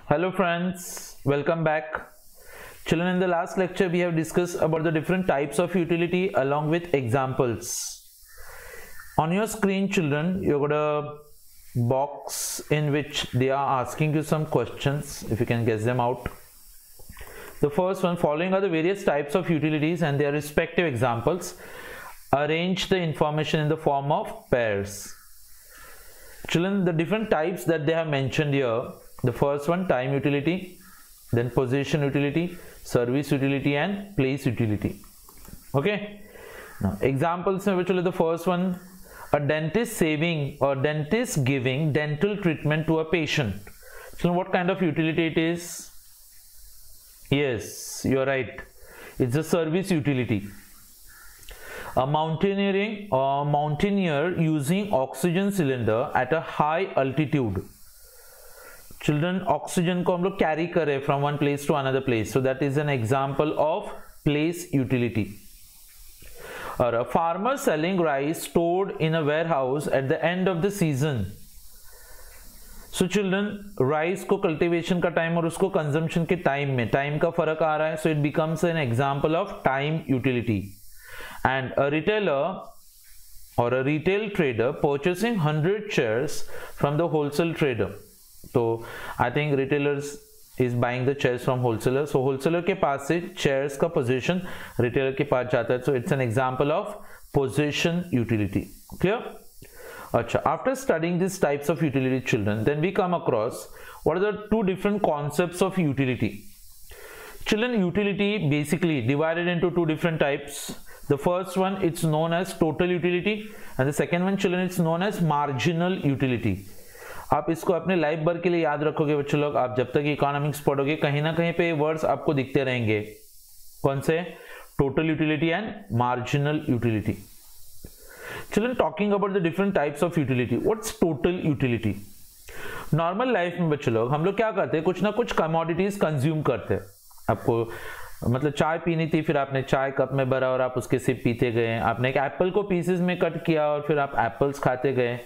Hello friends, welcome back. Children, in the last lecture we have discussed about the different types of utility along with examples. On your screen, children, you got a box in which they are asking you some questions, if you can guess them out. The first one, following are the various types of utilities and their respective examples. Arrange the information in the form of pairs. Children, the different types that they have mentioned here, the first one, time utility, then position utility, service utility and place utility. Okay, now examples में चलो, the first one, a dentist saving or dentist giving dental treatment to a patient. So what kind of utility it is? Yes, you are right, it's a service utility. A mountaineer using oxygen cylinder at a high altitude. Children, oxygen को हम लोग carry करें from one place to another place, so that is an example of place utility. Or a farmer selling rice stored in a warehouse at the end of the season. So children, rice को cultivation का time और उसको consumption के time में time का फर्क आ रहा है, so it becomes an example of time utility. And a retailer or a retail trader purchasing 100 shares from the wholesale trader. So I think retailers is buying the shares from wholesaler. So wholesaler के पास से shares का position retailer के पास जाता है. So it's an example of position utility. Clear? Achha, after studying these types of utility, children, then we come across what are the two different concepts of utility. Children, utility basically divided into two different types. The first one, it's known as total utility, and the second one, children, it's known as marginal utility. आप इसको अपने life भर के लिए याद रखोगे बच्चों लोग. आप जब तक इकोनॉमिक्स पढ़ोगे कहीं ना कहीं पे वर्ड्स आपको दिखते रहेंगे. कौन से? Total utility and marginal utility. Children, talking about the different types of utility. What's total utility? Normal life में बच्चों लोग हम लोग क्या करते हैं, कुछ ना कुछ कमोडिटीज कंज्यूम करते हैं. आपको मतलब चाय पीनी थी, फिर आपने चाय कप में भरा और आप उसके सिप पीते गए. आपने एक एप्पल को पीसेस में कट किया और फिर आप एप्पल्स खाते गए,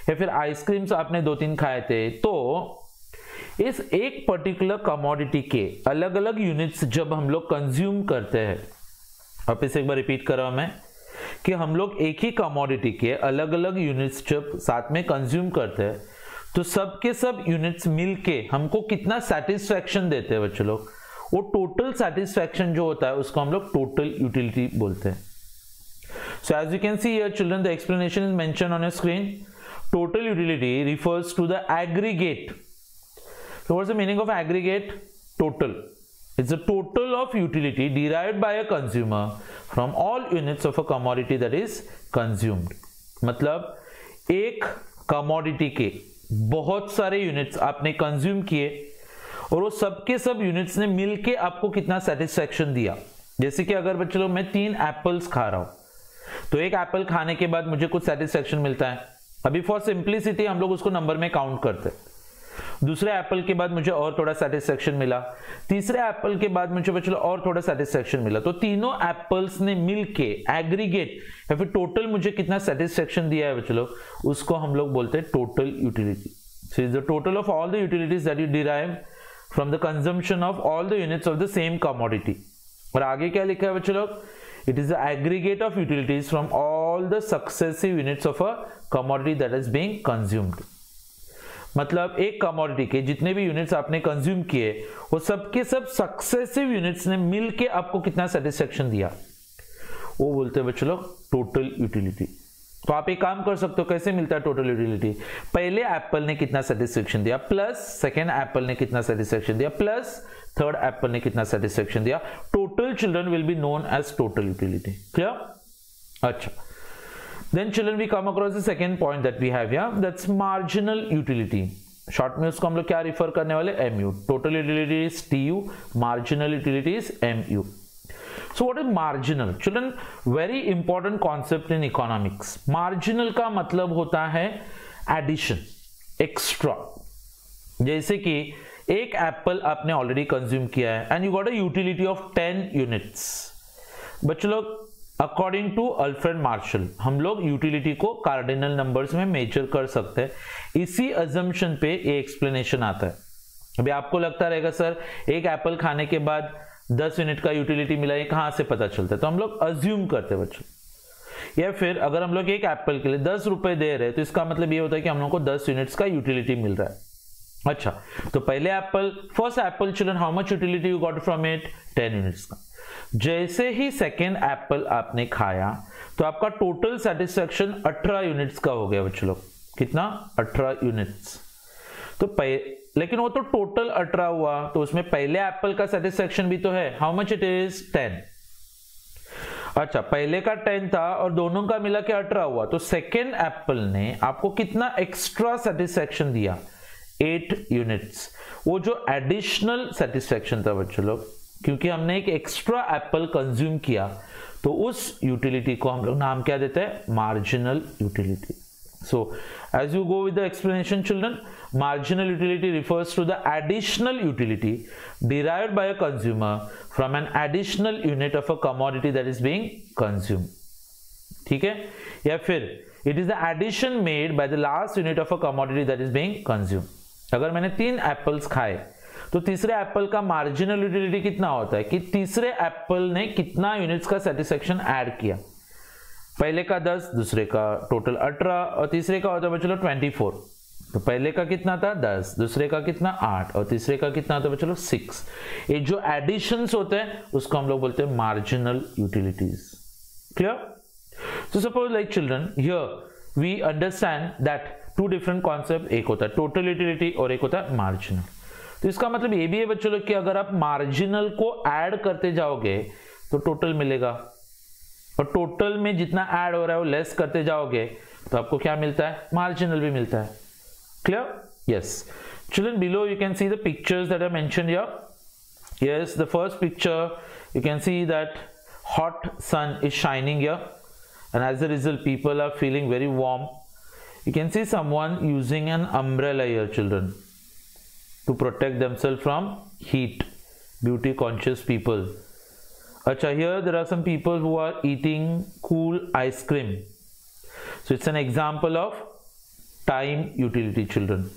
या फिर आइसक्रीम्स आपने 2-3 खाए थे. तो इस एक पर्टिकुलर कमोडिटी के अलग अलग यूनिट्स जब हम लोग कंज्यूम करते हैं, वापस एक बार रिपीट कर रहा हूं मैं कि हम लोग एक ही कमोडिटी के अलग अलग यूनिट्स जब साथ में कंज्यूम करते हैं, तो सब के सब यूनिट्स मिलके हमको कितना सेटिस्फैक्शन देते हैं बच्चों लोग, वो टोटल सेटिस्फैक्शन जो होता है उसको हम लोग टोटल यूटिलिटी बोलते हैं. So as you can see here children, the explanation is mention on your screen. Total utility refers to the aggregate. So what's the meaning of aggregate? Total. It's the total of utility derived by a consumer from all units of a commodity that is consumed. मतलब एक commodity के बहुत सारे units आपने consume किए और वो सबके सब units ने मिलके आपको कितना satisfaction दिया. जैसे कि अगर बच्चों लोग मैं 3 एप्पल्स खा रहा हूं, तो एक एप्पल खाने के बाद मुझे कुछ satisfaction मिलता है. अभी फॉर सिंप्लिसिटी हम लोग उसको नंबर में काउंट करते. दूसरे एप्पल के बाद मुझे और थोड़ा सेटिस्फैक्शन मिला, तीसरे एप्पल के बाद मुझे बच्चों और थोड़ा सेटिस्फैक्शन मिला. तो तीनों एप्पल्स ने मिलके एग्रीगेट या फिर टोटल मुझे कितना सेटिस्फैक्शन दिया है बच्चों, उसको हम लोग बोलते हैं total utility. So is the total of all the utilities that you derive from the consumption of all the units of the same commodity. और आगे क्या लिखा है बच्चों लोग? It is the aggregate of utilities from all the successive units of a commodity that is being consumed. मतलब एक commodity के जितने भी units आपने consume किए, वो सबके सब successive units ने मिलके आपको कितना satisfaction दिया, वो बोलते हैं बच्चों लोग total utility. तो आप एक काम कर सकते हो, कैसे मिलता है टोटल यूटिलिटी? पहले एप्पल ने कितना सेटिस्फैक्शन दिया, प्लस सेकेंड एप्पल ने कितना सेटिस्फैक्शन दिया, प्लस थर्ड एप्पल ने कितना सेटिस्फैक्शन दिया. Total children will be known as total utility. Clear? अच्छा, then children we come across the second point that we have here, that's marginal utility. Short में उसको हम लोग क्या रिफर करने वाले? MU. Total utility is TU, marginal utility is MU. So what is marginal? Children, very important concept in economics. Marginal का मतलब होता है addition, extra. जैसे कि एक एप्पल आपने ऑलरेडी कंज्यूम किया है and you got a utility of 10 units. बच्चों लोग, अकॉर्डिंग टू अल्फ्रेड मार्शल हम लोग यूटिलिटी को कार्डिनल नंबर्स में मेजर कर सकते हैं. इसी अजम्पशन पे ये एक्सप्लेनेशन आता है. अभी आपको लगता रहेगा सर एक एप्पल खाने के बाद 10 यूनिट का यूटिलिटी मिला, ये कहां से पता चलता है? तो हम लोग अज्यूम करते हैं बच्चों। या फिर अगर हम लोग एक एप्पल के लिए 10 रुपए दे रहे हैं तो इसका मतलब ये होता है कि हम लोग को 10 यूनिट्स का यूटिलिटी मिल रहा है। अच्छा, तो पहले Apple, first Apple children, how much utility you got from it? 10 units का। जैसे ही सेकेंड एप्पल आपने खाया तो आपका टोटल सेटिस्फेक्शन 18 यूनिट्स का हो गया बच्चों लोग। कितना? 18 यूनिट्स। तो लेकिन वो तो टोटल 18 हुआ, तो उसमें पहले एप्पल का सेटिस्फेक्शन भी तो है। How much it is? 10। अच्छा, पहले का 10 था और दोनों का मिला के 18 हुआ, तो सेकेंड एप्पल ने आपको कितना एक्स्ट्रा सेटिस्फेक्शन दिया? 8 यूनिट्स। वो जो एडिशनल सेटिस्फेक्शन था बच्चों लोग, क्योंकि हमने एक एक्स्ट्रा एप्पल कंज्यूम किया, तो उस यूटिलिटी को हम लोग नाम क्या देते हैं? Marginal utility. So as you go with the explanation children, marginal utility refers to the additional utility derived by a consumer from an additional unit of a commodity that is being consumed. ठीक है? या फिर it is the addition made by the last unit of a commodity that is being consumed. अगर मैंने 3 apples खाए तो तीसरे Apple का मार्जिनल यूटिलिटी कितना होता है कि तीसरे एप्पल ने कितना यूनिट्स का सेटिस्फेक्शन ऐड किया। पहले का 10, दूसरे का टोटल 18 और तीसरे का होता है बच्चों 24। तो पहले का कितना था? 10, दूसरे का कितना? 8 और तीसरे का कितना होता है बच्चों? 6। ये जो एडिशंस होते हैं उसको हम लोग बोलते हैं मार्जिनल यूटिलिटीज। क्लियर? तो suppose like children, here we understand that 2 different concept, एक होता है टोटल यूटिलिटी और एक होता है मार्जिनल। तो इसका मतलब ये भी है बच्चों लोग कि अगर आप मार्जिनल को ऐड करते जाओगे तो टोटल मिलेगा, और टोटल में जितना ऐड हो रहा है वो लेस करते जाओगे तो आपको क्या मिलता है? मार्जिनल भी मिलता है। Clear? Yes children, below you can see the pictures that are mentioned here. Yes, the first picture you can see that hot sun is shining here and as a result people are feeling very warm. You can see someone using an umbrella here children to protect themselves from heat, beauty conscious people. Acha, here there are some people who are eating cool ice cream. So it's an example of time utility children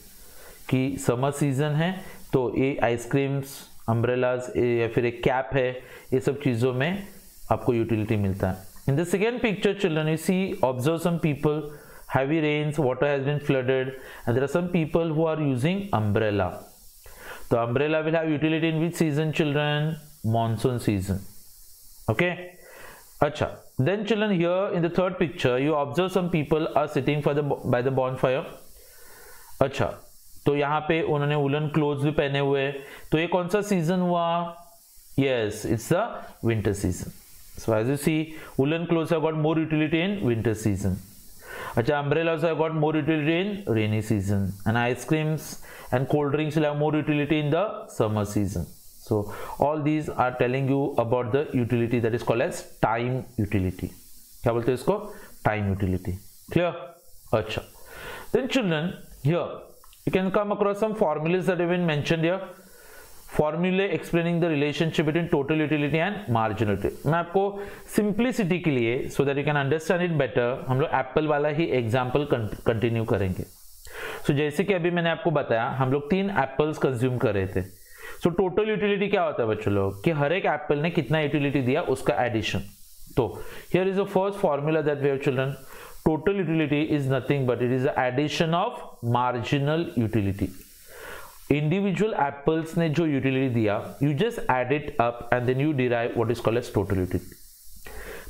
कि summer season है तो ये ice creams, umbrellas या फिर एक cap है, ये सब चीज़ों में आपको यूटिलिटी मिलता है। In the second picture children, you see, observe some people, heavy rains, water has been flooded and there are some people who are using umbrella. So umbrella will have utility in which season children? Monsoon season. Okay? Acha. Then children, here in the third picture you observe some people are sitting by the bonfire. अच्छा, तो यहाँ पे उन्होंने woollen clothes भी पहने हुए, तो ये कौन सा सीजन हुआ? Yes, it's the winter season. So as you see, woolen clothes have got more utility in winter season. Acha, umbrellas have got more utility in rainy season, and ice creams and cold drinks will have more utility in the summer season. So all these are telling you about the utility that is called as time utility. क्या बोलते हैं इसको? Time utility. Clear? अच्छा. Then children, here you can come across some formulas that have been mentioned here. फॉर्मूले explaining the relationship between total utility and marginal utility. मैं आपको simplicity के लिए, so that you can understand it better, हम लोग Apple वाला ही example continue करेंगे। सो जैसे कि अभी मैंने आपको बताया, हम लोग 3 एप्पल्स कंज्यूम कर रहे थे। सो टोटल यूटिलिटी क्या होता है बच्चों लोग कि हर एक एप्पल ने कितना यूटिलिटी दिया उसका एडिशन। तो here is the first formula that we have children, total utility is nothing but it is the addition of marginal utility. Individual apples ने जो यूटिलिटी दिया, you just add it up and then you derive what is called as total utility.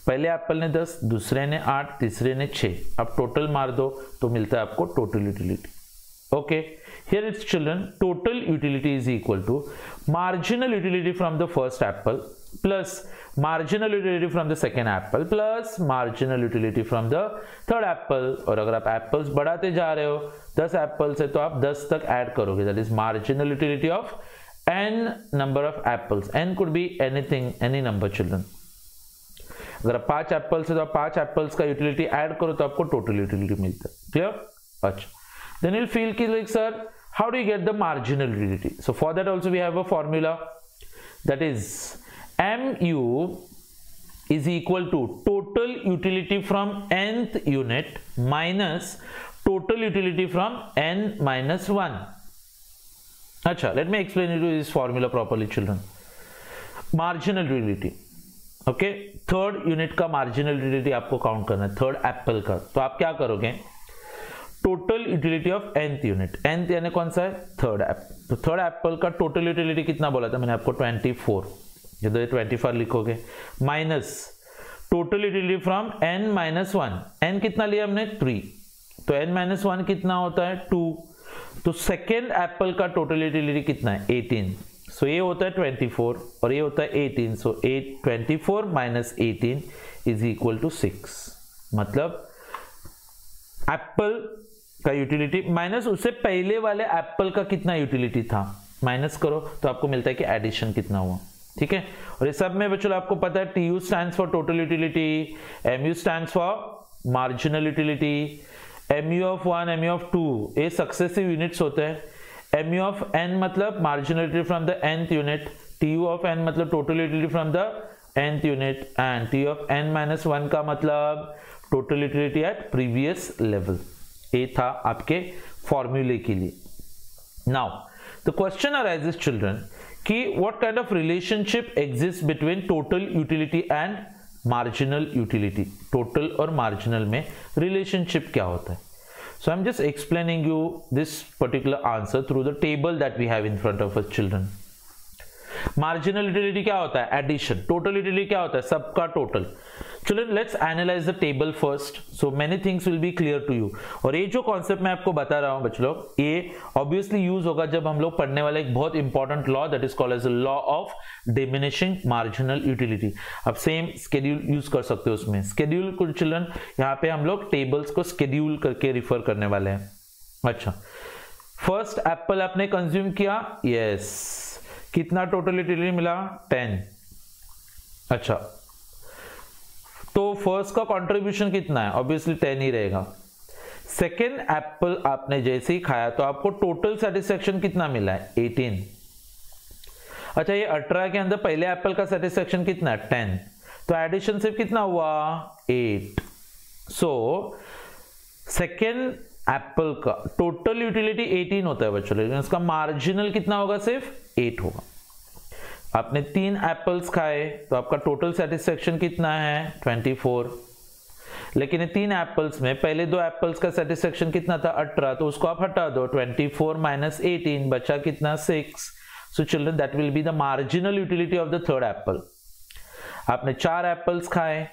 पहले apple ने 10, दूसरे ने 8, तीसरे ने 6, अब टोटल मार दो तो मिलता है आपको total utility. Okay, here it's children, total utility is equal to marginal utility from the first apple plus marginal utility from the second apple plus marginal utility from the third apple. और अगर आप apples बढ़ाते जा रहे हो, 10 apples है तो आप 10 तक ऐड करोगे, that is marginal utility of n number of apples. n could be anything, any number children. अगर आप 5 एप्पल्स है तो आप 5 एप्पल्स का यूटिलिटी ऐड करो तो आपको टोटल यूटिलिटी मिलता है। क्लियर? अच्छा, देन यू फील कि like sir how do you get the marginal utility? So for that also we have a formula that is mu is equal to total utility from nth unit minus total utility from n minus 1. अच्छा, let me explain you this formula properly children. Marginal utility, okay, third unit का marginal utility आपको count करना है, third Apple का. तो आप क्या करोगे, total utility of nth unit, nth यानी कौन सा है, थर्ड एप्पल. तो थर्ड एप्पल का टोटल यूटिलिटी कितना बोला था मैंने आपको, 24. इधर 24 लिखोगे, minus total utility from n minus 1. n कितना लिया हमने, 3. तो n माइनस 1 कितना होता है, 2. तो सेकेंड एप्पल का टोटल यूटिलिटी कितना है, 18. सो ये होता है 24 और ये होता है 18. सो 24 माइनस 18 इज इक्वल टू 6. मतलब एप्पल का यूटिलिटी माइनस उससे पहले वाले एप्पल का कितना यूटिलिटी था, माइनस करो तो आपको मिलता है कि एडिशन कितना हुआ. ठीक है, और ये सब में बच्चों आपको पता है TU stands for total utility, MU stands for marginal utility, MU of 1, MU of 2 ये सक्सेसिव यूनिट्स होते हैं. MU ऑफ n मतलब marginal utility from the nth unit, TU of n मतलब total utility from the nth unit, and TU of n minus 1 का मतलब total utility at previous level. ये था आपके फॉर्मूले के लिए. Now the question arises children कि what kind of relationship exist between total utility and marginal utility. Total और मार्जिनल में रिलेशनशिप क्या होता है. So I am just explaining you this particular answer through the table that we have in front of us children. Marginal utility क्या होता है, addition. Total utility क्या होता है, सबका total. Children, let's analyze the table first. So many things will be clear to you. और ये जो कॉन्सेप्ट मैं आपको बता रहा हूं बच्चों लोग, ये ऑब्वियसली यूज होगा जब हम लोग पढ़ने वाले एक बहुत important law that is called as law of diminishing marginal utility. आप सेम स्केड्यूल यूज कर सकते हो उसमें. स्केड्यूल को चिल्ड्रन यहाँ पे हम लोग टेबल्स को स्केड्यूल करके रिफर करने वाले हैं. अच्छा, फर्स्ट एप्पल आपने कंज्यूम किया, यस, कितना टोटल यूटिलिटी मिला, 10. अच्छा, तो फर्स्ट का कंट्रीब्यूशन कितना है, ऑब्वियसली 10 ही रहेगा. सेकेंड एप्पल आपने जैसे ही खाया तो आपको टोटल सेटिस्फेक्शन कितना मिला है, 18. अच्छा, ये 18 के अंदर पहले एप्पल का सेटिस्फेक्शन कितना है, 10. तो एडिशन सिर्फ कितना हुआ, 8. सो सेकेंड एप्पल का टोटल यूटिलिटी 18 होता है बच्चों, लेकिन उसका मार्जिनल कितना होगा, सिर्फ 8 होगा. आपने 3 एप्पल्स खाए तो आपका टोटल सेटिस्फेक्शन कितना है, 24. लेकिन 3 एप्पल्स में पहले 2 एप्पल्स का सेटिस्फेक्शन कितना था, 18. तो उसको आप हटा दो, 24 माइनस 18 बचा कितना, 6. So children that will be the marginal utility of the third Apple. आपने 4 एप्पल्स खाए,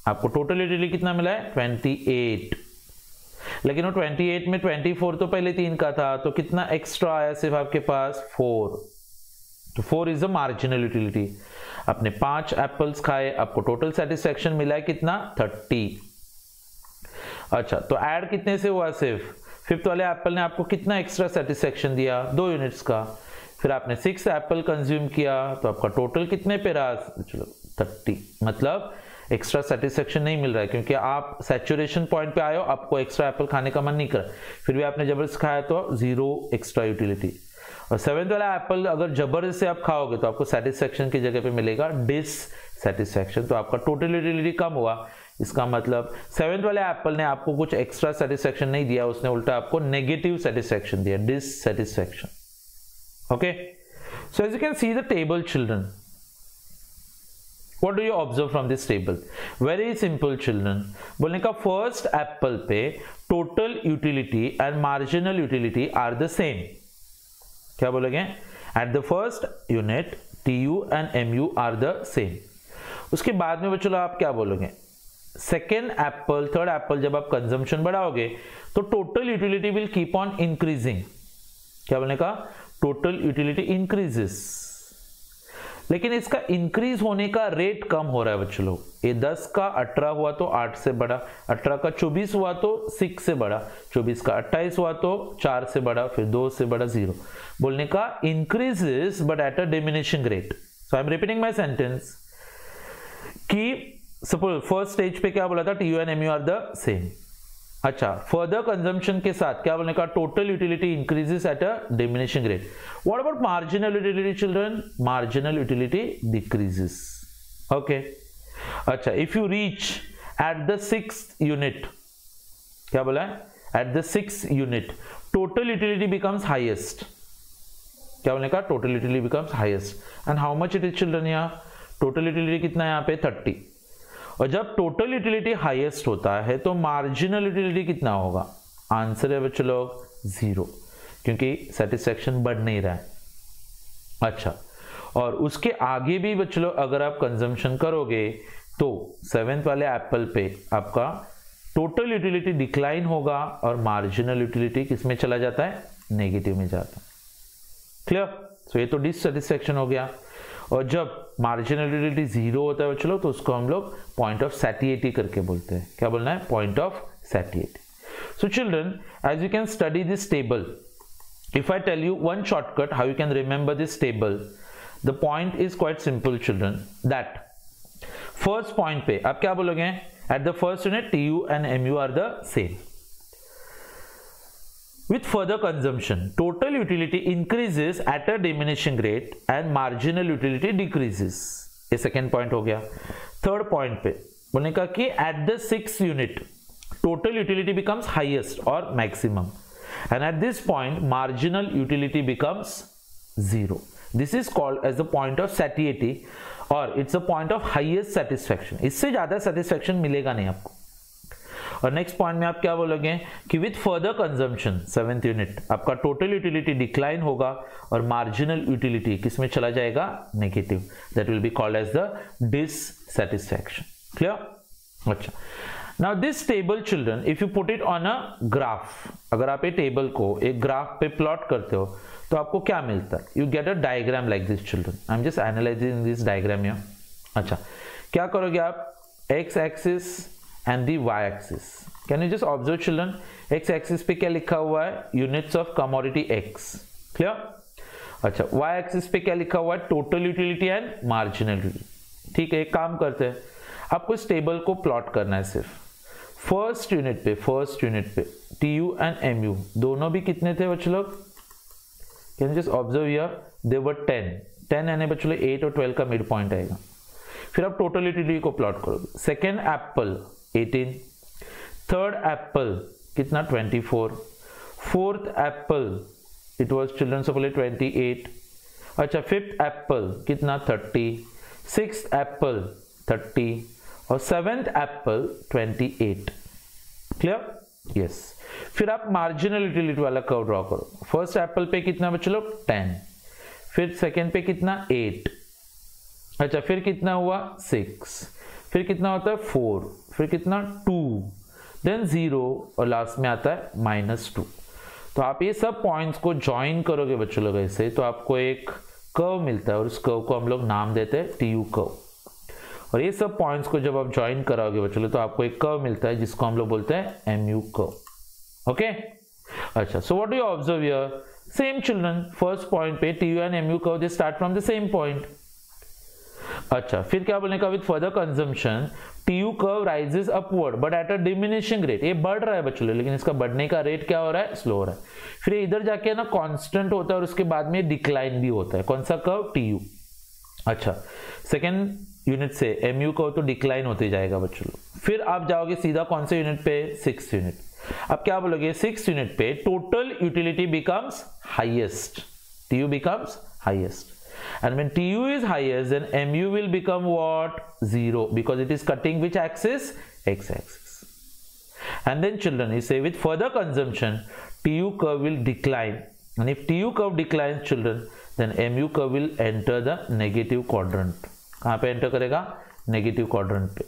आपको टोटल यूटिलिटी कितना मिला है, 28. लेकिन वो 28 में 24 तो पहले 3 का था, तो कितना एक्स्ट्रा आया सिर्फ आपके पास, 4. तो 4 इज द मार्जिनल यूटिलिटी. आपने 5 एप्पल्स खाए, आपको टोटल सेटिस्फेक्शन मिला है कितना, 30. अच्छा, तो ऐड कितने से हुआ, सिर्फ फिफ्थ वाले एप्पल ने आपको कितना एक्स्ट्रा सेटिस्फेक्शन दिया, 2 यूनिट्स का. फिर आपने 6 एप्पल कंज्यूम किया तो आपका टोटल कितने पे रहा, चलो 30. मतलब एक्स्ट्रा सेटिस्फेक्शन नहीं मिल रहा है क्योंकि आप सैचुरेशन पॉइंट पे आए हो, आपको एक्स्ट्रा एप्पल खाने का मन नहीं कर, फिर भी आपने जबरदस्त खाया तो 0 एक्स्ट्रा यूटिलिटी. और 7th वाला एप्पल अगर जबरदस्त से आप खाओगे तो आपको सेटिस्फेक्शन की जगह पे मिलेगा डिससैटिस्फैक्शन. तो आपका टोटल यूटिलिटी कम हुआ. इसका मतलब 7th वाले एप्पल ने आपको कुछ एक्स्ट्रा सेटिस्फेक्शन नहीं दिया, उसने उल्टा आपको नेगेटिव सेटिस्फेक्शन दिया, dissatisfaction. Okay, so as you can see the table children, what do you observe from this table? Very simple children. बोलने का फर्स्ट एप्पल पे total utility and marginal utility are the same. क्या बोलोगे, at the first unit TU and MU are the same. उसके बाद में बच्चों आप क्या बोलोगे, सेकेंड एप्पल थर्ड एप्पल जब आप कंजम्पशन बढ़ाओगे तो total utility will keep on increasing. क्या बोलने का, टोटल यूटिलिटी इंक्रीजेस. लेकिन इसका इंक्रीज होने का रेट कम हो रहा है बच्चों लोग. ये 10 का 18 हुआ तो 8 से बढ़ा, 18 का 24 हुआ तो 6 से बढ़ा, 24 का 28 हुआ तो 4 से बढ़ा, फिर 2 से बढ़ा 0. बोलने का increases but at a diminishing rate. So I am repeating my sentence कि सपोज फर्स्ट स्टेज पे क्या बोला था, TU and MU are the same. अच्छा, फर्दर कंजम्पशन के साथ क्या बोलने का, total utility increases at a diminishing rate. What about marginal utility children, marginal utility decreases. Okay, अच्छा, if you reach at the 6th unit, क्या बोला है, at the 6th unit total utility becomes highest. क्या बोलने का, total utility becomes highest and how much it is children, यहाँ total utility कितना है यहाँ पे 30, और जब टोटल यूटिलिटी हाईएस्ट होता है तो मार्जिनल यूटिलिटी कितना होगा, आंसर है बच्चों लोग 0, क्योंकि सेटिस्फैक्शन बढ़ नहीं रहा है। अच्छा, और उसके आगे भी बच्चों लोग अगर आप कंजम्पशन करोगे तो 7th वाले एप्पल पे आपका टोटल यूटिलिटी डिक्लाइन होगा और मार्जिनल यूटिलिटी किसमें चला जाता है, नेगेटिव में जाता है। क्लियर? सो ये तो डिससेटिस्फैक्शन हो गया, और जब मार्जिनल यूटिलिटी 0 होता है बच्चों तो उसको हम लोग पॉइंट ऑफ सैटिएटी करके बोलते हैं। क्या बोलना है, point of satiety. So children, as you can study this table, if I tell you one shortcut how you can remember this table, the point is quite simple children, that first point पे आप क्या बोलोगे, at the first unit TU and MU are the same. With further consumption, total utility increases at a diminishing rate and marginal utility decreases. ये second point हो गया। Third point पे बोलने का कि at the 6th unit total utility becomes highest or maximum, and at this point marginal utility becomes 0. This is called as the point of satiety, और it's a point of highest satisfaction. इससे ज्यादा satisfaction मिलेगा नहीं आपको। और next point में आप क्या बोलोगे कि with further consumption 7th unit आपका टोटल यूटिलिटी डिक्लाइन होगा और मार्जिनल यूटिलिटी किसमें चला जाएगा, negative. That will be called as the dissatisfaction. Clear? अच्छा, now this table children, if you put it on a graph, अगर आप ये टेबल को एक ग्राफ पे प्लॉट करते हो तो आपको क्या मिलता है, you get a diagram like this children. I am just analysing this diagram here. अच्छा, क्या करोगे आप, x axis and the y axis. Can you just observe children, x axis पे क्या लिखा हुआ है, units of commodity x. Clear? अच्छा, y axis पे क्या लिखा हुआ है, total utility and marginal utility. ठीक है, एक काम करते हैं, आपको इस टेबल को प्लॉट करना है सिर्फ फर्स्ट यूनिट पे TU and MU दोनों भी कितने थे बच्चों लोग, can you just observe here, they were 10 यानी बच्चों लोग 8 और 12 का मिड पॉइंट आएगा। फिर आप टोटल यूटिलिटी को प्लॉट करोगे, सेकेंड एप्पल 18, थर्ड एप्पल कितना 24, fourth Apple it was children से पहले 28, अच्छा फिफ्थ एप्पल कितना 30, सिक्स्थ एप्पल 30 और सेवेंथ एप्पल 28। क्लियर? यस। फिर आप मार्जिनल यूटिलिटी वाला कर्व ड्रॉ करो। फर्स्ट एप्पल पे कितना बच्चों लोग 10, फिर सेकेंड पे कितना 8, अच्छा फिर कितना हुआ 6, फिर कितना होता है 4, फिर कितना 2, देन 0 और लास्ट में आता है -2। तो आप ये सब पॉइंट्स को ज्वाइन करोगे बच्चों लोग ऐसे, तो आपको एक कर्व मिलता है और उस कर्व को हम लोग नाम देते हैं TU कर्व। और ये सब पॉइंट्स को जब आप ज्वाइन कराओगे बच्चों लोग तो आपको एक कर्व मिलता है जिसको हम लोग बोलते हैं MU कर्व। ओके, अच्छा, so what do you observe here, same children, first point पे TU and MU curve they start from the same point. अच्छा, फिर क्या बोलने का, with further consumption TU curve rises upward but at a diminishing rate. ये बढ़ रहा है बच्चों, लेकिन इसका बढ़ने का रेट क्या हो रहा है, स्लो हो रहा है। फिर इधर जाके ना कांस्टेंट होता है और उसके बाद में डिक्लाइन भी होता है। कौन सा कर्व, TU। अच्छा, सेकेंड यूनिट से MU कर्व तो डिक्लाइन होते जाएगा बच्चों। फिर आप जाओगे सीधा कौन से यूनिट पे, 6th यूनिट। अब क्या बोलोगे, 6th यूनिट पे total utility becomes highest, TU becomes highest. And when TU is highest, then MU will become what, 0, because it is cutting which axis, x axis. And then children, you say with further consumption TU curve will decline, and if TU curve declines children, then MU curve will enter the negative quadrant. कहाँ पे enter करेगा, negative quadrant पे।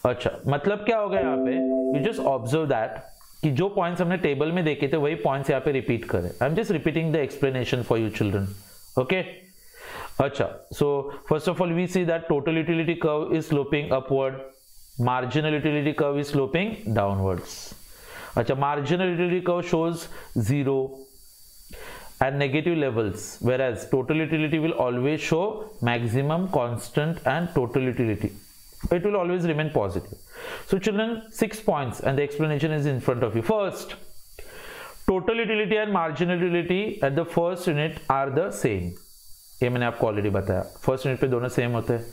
अच्छा, मतलब क्या होगा यहाँ पे, you just observe that कि जो पॉइंट्स हमने टेबल में देखे थे वही पॉइंट्स यहाँ पे रिपीट करें। I am just repeating the explanation for you children. Okay, अच्छा, so first of all we see that total utility curve is sloping upward, marginal utility curve is sloping downwards. अच्छा, marginal utility curve shows 0 and negative levels, whereas total utility will always show maximum, constant and total utility. It will always remain positive. So children, 6 points and the explanation is in front of you. First, total utility and marginal utility at the first unit are the same. ये मैंने आपको already बताया, first unit पे दोनों same होते हैं।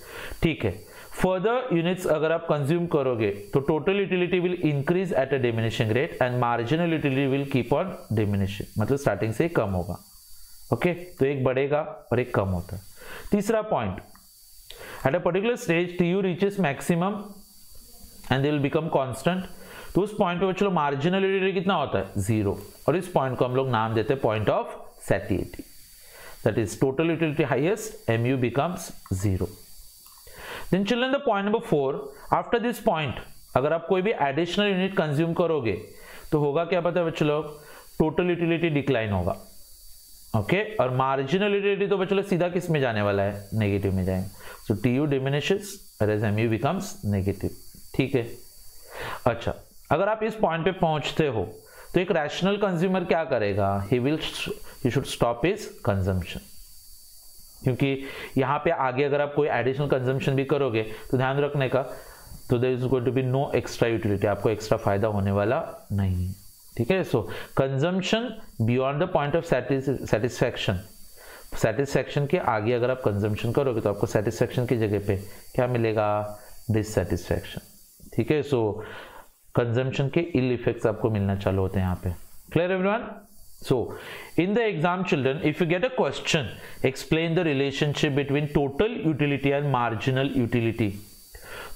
ठीक है, फर्दर यूनिट्स अगर आप कंज्यूम करोगे तो total utility will increase at a diminishing rate and marginal utility will keep on diminishing, मतलब स्टार्टिंग से कम होगा। ओके, तो एक बढ़ेगा और एक कम होता है। तीसरा point, at a particular stage TU reaches maximum and they will become constant. तो उस पॉइंट पे चलो मार्जिनल यूटिलिटी कितना होता है, 0, और इस पॉइंट को हम लोग नाम देते हैं point of satiety, that is total utility highest, MU becomes 0। Then children the point number 4, after this point अगर आप कोई भी एडिशनल यूनिट कंज्यूम करोगे तो होगा क्या पता है बच्चों लोग, टोटल यूटिलिटी डिक्लाइन होगा। ओके, और मार्जिनल यूटिलिटी तो बच्चों लोग सीधा किस में जाने वाला है, नेगेटिव में जाएंगे। सो TU diminishes whereas MU becomes negative. ठीक है, अच्छा, अगर आप इस पॉइंट पे पहुंचते हो तो एक रैशनल कंज्यूमर क्या करेगा, he should stop his consumption, क्योंकि यहाँ पे आगे अगर आप कोई एडिशनल कंजम्पशन भी करोगे तो ध्यान रखने का, तो there is going to be no extra utility, आपको एक्स्ट्रा फायदा होने वाला नहीं है। ठीक है, so consumption beyond the point of satisfaction के आगे अगर आप कंजम्पशन करोगे तो आपको सेटिस्फैक्शन की जगह पे क्या मिलेगा, डिससेटिस्फैक्शन। ठीक है, सो कंजम्पशन के इल इफेक्ट्स आपको मिलना चालू होते हैं यहाँ पे। Clear everyone? So, in the exam children, if you get a question, explain the relationship between total utility and marginal utility.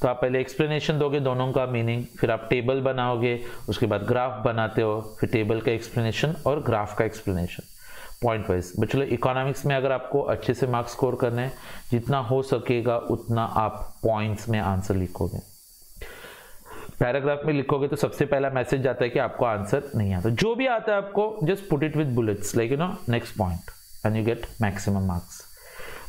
तो आप पहले एक्सप्लेनेशन दोगे दोनों का मीनिंग, फिर आप टेबल बनाओगे, उसके बाद ग्राफ बनाते हो, फिर टेबल का एक्सप्लेनेशन और ग्राफ का एक्सप्लेनेशन पॉइंट वाइज। बच्चों इकोनॉमिक्स में अगर आपको अच्छे से मार्क्स स्कोर करने हैं, जितना हो सकेगा उतना आप पॉइंट्स में आंसर लिखोगे। पैराग्राफ में लिखोगे तो सबसे पहला मैसेज जाता है कि आपको आंसर नहीं आता, जो भी आता है आपको just put it with bullets, like next point and you get maximum marks.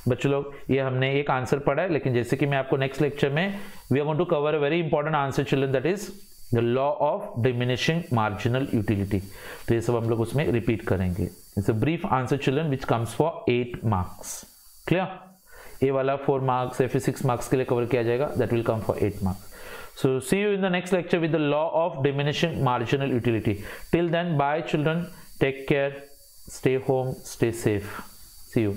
बच्चों लोग ये हमने एक आंसर पढ़ा है, लेकिन जैसे कि मैं आपको नेक्स्ट लेक्चर में we are going to cover a very important answer children, that is the law of diminishing marginal utility. तो ये सब हम लोग उसमें रिपीट करेंगे। It's a brief answer children which comes for 8 marks. Clear? ये वाला 4 मार्क्स या फिर 6 मार्क्स के लिए कवर किया जाएगा, that will come for 8 marks. So see you in the next lecture with the law of diminishing marginal utility. Till then, bye children. Take care. Stay home. Stay safe. See you.